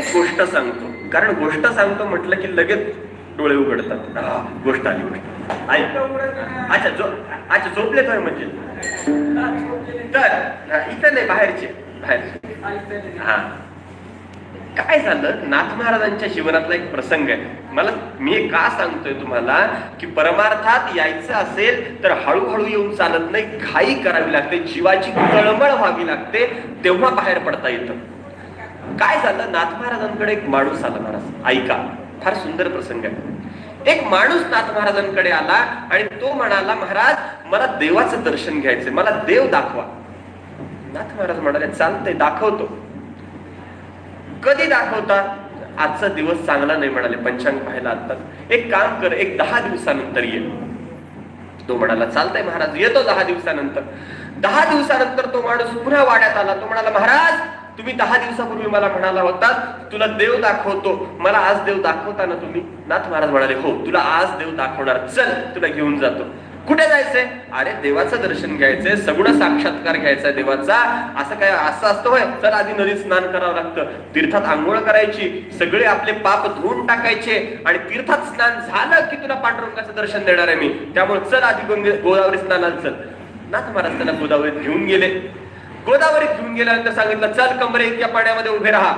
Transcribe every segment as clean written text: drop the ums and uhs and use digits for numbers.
एक गोष्ट सांगतो, कारण गोष्ट सांगतो म्हटलं की लगेच डोळे उघडतात. गोष्ट आली, गोष्ट ऐक. अच्छा झोपले तर म्हणजे तर इथं नाही, बाहेरचे. हा, काय झालं, नाथ महाराजांच्या जीवनातला एक प्रसंग आहे. मी का सांगतोय तुम्हाला की परमार्थात यायचं असेल तर हळूहळू येऊन चालत नाही, घाई करावी लागते, जीवाची तळमळ व्हावी लागते, तेव्हा बाहेर पडता येतं. काय झालं, नाथ महाराजांकडे एक माणूस आला. महाराज ऐका, फार सुंदर प्रसंग आहे. एक माणूस नाथ महाराजांकडे आला आणि तो म्हणाला, महाराज मला देवाचं दर्शन घ्यायचंय, मला देव दाखवा. नाथ महाराज म्हणाले, चालतंय, दाखवतो. कधी दाखवता? आजचा दिवस चांगला नाही म्हणाले, पंचांग पाहायला आता. एक काम कर, एक 10 दिवसानंतर ये. तो म्हणाला, चालतंय महाराज, येतो 10 दिवसानंतर. 10 दिवसानंतर तो माणूस पुन्हा वाड्यात आला. तो म्हणाला, महाराज तुम्ही 10 दिवसापूर्वी मला म्हणाला होता तुला देव दाखवतो, मला आज देव दाखवता ना तुम्ही? नाथ महाराज म्हणाले, हो, तुला आज देव दाखवणार, चल तुला घेऊन जातो. कुठे जायचंय? अरे देवाचं दर्शन घ्यायचंय, सगुण साक्षात्कार घ्यायचा देवाचा. असं काय असं असतं होय? चल आधी नदीत स्नान करावं लागतं, तीर्थात आंघोळ करायची, सगळे आपले पाप धुवून टाकायचे, आणि तीर्थात स्नान झालं की तुला पांडुरंगाचं दर्शन देणार आहे मी, त्यामुळे चल आधी गोदावरी स्नानाला चल. नाथ महाराज त्याला गोदावरीत घेऊन गेले. गोदावरीत घेऊन गेल्यानंतर सांगितलं, चल कमरे इतक्या पाण्यामध्ये उभे राहा.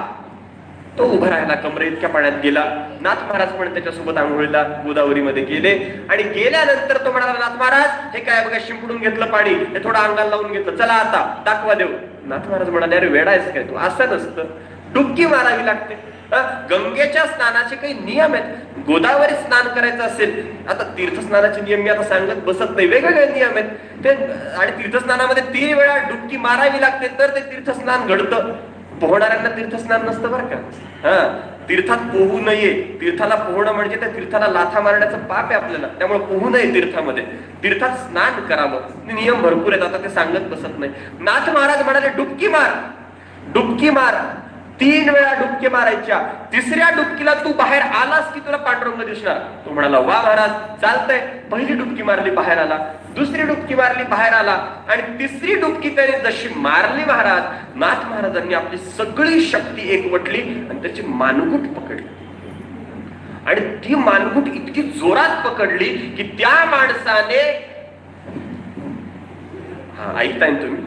तो उभा राहिला, कमरे इतक्या पाण्यात गेला. नाथ महाराज पण त्याच्यासोबत आंघोळीला गोदावरीमध्ये गेले. आणि गेल्यानंतर तो म्हणाला, नाथ महाराज हे काय बघा, शिंपडून घेतलं पाणी, हे थोडं अंगाला लावून घेतलं, चला आता दाखवा देव. नाथ महाराज म्हणाले, अरे वेडा आहेस काय तू? असं नसतं, डुबकी मारावी लागते. गंगेच्या स्नानाचे काही नियम आहेत. गोदावरी स्नान करायचं असेल, आता तीर्थस्नानाचे नियम मी आता सांगत बसत नाही, वेगवेगळे नियम आहेत ते. आणि तीर्थस्नानामध्ये 3 वेळा डुबकी मारावी लागते तर ते तीर्थस्नान घडतं. पोहणाऱ्यांना तीर्थस्नान नसतं बरं का. तीर्थात पोहू नये. तीर्थाला पोहणं म्हणजे त्या तीर्थाला लाथा मारण्याचं पाप आहे आपल्याला, त्यामुळे पोहू नये तीर्थामध्ये. तीर्थात स्नान करावं, नियम भरपूर आहेत, आता ते सांगत बसत नाही. नाथ महाराज म्हणाले, डुबकी मार, डुबकी मार. 3 वेळा डुबकी मारायच्या. 3ऱ्या डुबकीला तू बाहेर आलास की तुला पांडुरंग दिसणार. तो म्हणाला, वा महाराज चालतंय. पहिली डुबकी मारली, बाहेर आला. दुसरी डुबकी मारली, बाहेर आला. आणि 3री डुबकी त्याने जशी मारली महाराज, नाथ महाराजांनी आपली सगळी शक्ती एकवटली आणि त्याची मानगूट पकडली. आणि ती मानगूट इतकी जोरात पकडली की त्या माणसाने, ऐकताय तुम्ही?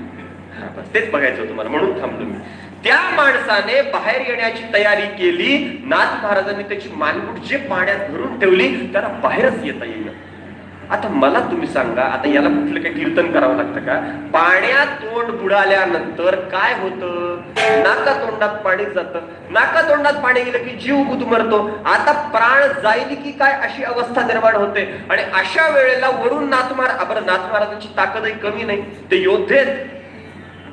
बस तेच बघायचं होतं मला, म्हणून थांबलो मी. त्या माणसाने बाहेर येण्याची तयारी केली. नाथ महाराजांनी त्याची मानगूट जे पाण्यात धरून ठेवली, त्याला बाहेरच येता येईल. आता मला तुम्ही सांगा, आता याला कुठलं काही कीर्तन करावं लागतं का? पाण्यात तोंड बुडाल्यानंतर काय होतं? नाका तोंडात पाणी जातं. नाका तोंडात पाणी गेलं की जीव गुदमरतो. आता प्राण जाईल की काय अशी अवस्था निर्माण होते. आणि अशा वेळेला वरून नाथ महाराजांची ताकदही कमी नाही, ते योद्धे आहेत.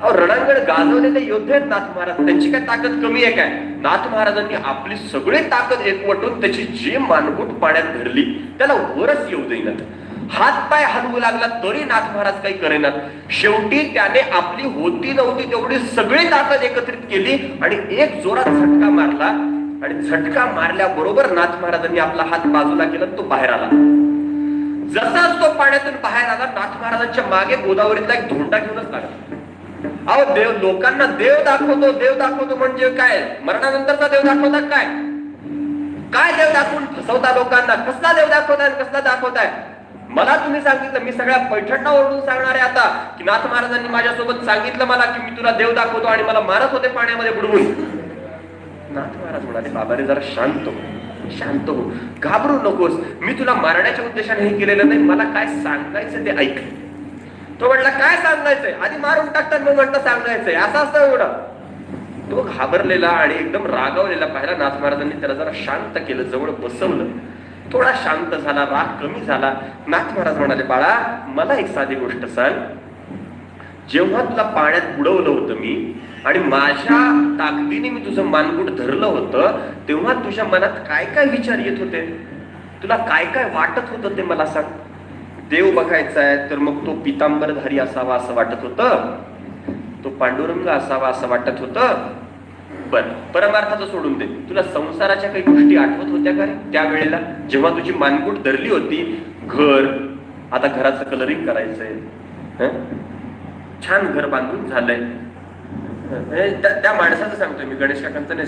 रणांगण गाजवलेले योद्धे आहेत नाथ महाराज, त्यांची काय ताकद कमी आहे काय? नाथ महाराजांनी आपली सगळी ताकद एकवटून त्याची जी मानगूट पाण्यात धरली, त्याला वरच येऊ देईनात. हात पाय हलवू लागला तरी नाथ महाराज काही करेनात. शेवटी त्याने आपली होती नव्हती तेवढी सगळी ताकद एकत्रित केली आणि एक जोरात झटका मारला. आणि झटका मारल्याबरोबर नाथ महाराजांनी आपला हात बाजूला केला, तो बाहेर आला. जसाच तो पाण्यातून बाहेर आला, नाथ महाराजांच्या मागे गोदावरीतला एक धोंडा घेऊनच लागला. अहो देव, लोकांना देव दाखवतो, देव दाखवतो म्हणजे काय? मरणानंतरचा देव दाखवतात काय? काय देव दाखवून फसवता लोकांना? कसला देव दाखवताय, कसला दाखवताय? मला तुम्ही सांगितलं, मी सगळ्या पैठणला ओरडून सांगणार आहे आता की नाथ महाराजांनी माझ्यासोबत सांगितलं मला की मी तुला देव दाखवतो, आणि मला मारत होते पाण्यामध्ये बुडवून. नाथ महाराज म्हणाले, बाबा रे जरा शांत हो, शांत हो, घाबरू नकोस. मी तुला मारण्याच्या उद्देशाने हे केलेलं नाही, मला काय सांगायचं ते ऐक. तो म्हटला, काय सांगायचंय? आधी मारून टाकतात मग म्हणता सांगायचंय, असं असतं एवढं? तो घाबरलेला आणि एकदम रागावलेला पाहिला. नाथ महाराजांनी त्याला जरा शांत केलं, जवळ बसवलं, थोडा शांत झाला, राग कमी झाला. नाथ महाराज म्हणाले, बाळा मला एक साधी गोष्ट सांग. जेव्हा तुला पाण्यात बुडवलं होतं मी आणि माझ्या ताकदीने मी तुझं मानगूट धरलं होतं, तेव्हा तुझ्या मनात काय काय विचार येत होते? तुला काय काय वाटत होतं ते मला सांग. देव बघायचा आहे तर मग तो पितांबरधारी असावा असं वाटत होतं, तो पांडुरंग असावा असं वाटत होतं. बरं, परमार्थाचं सोडून दे. तुला संसाराच्या काही गोष्टी आठवत होत्या का रे त्यावेळेला, जेव्हा तुझी मानगूट धरली होती? घर, आता घराचं कलरिंग करायचंय, छान घर बांधून झालंय. त्या माणसाचं सांगतोय मी, गणेश काकांचं नाही.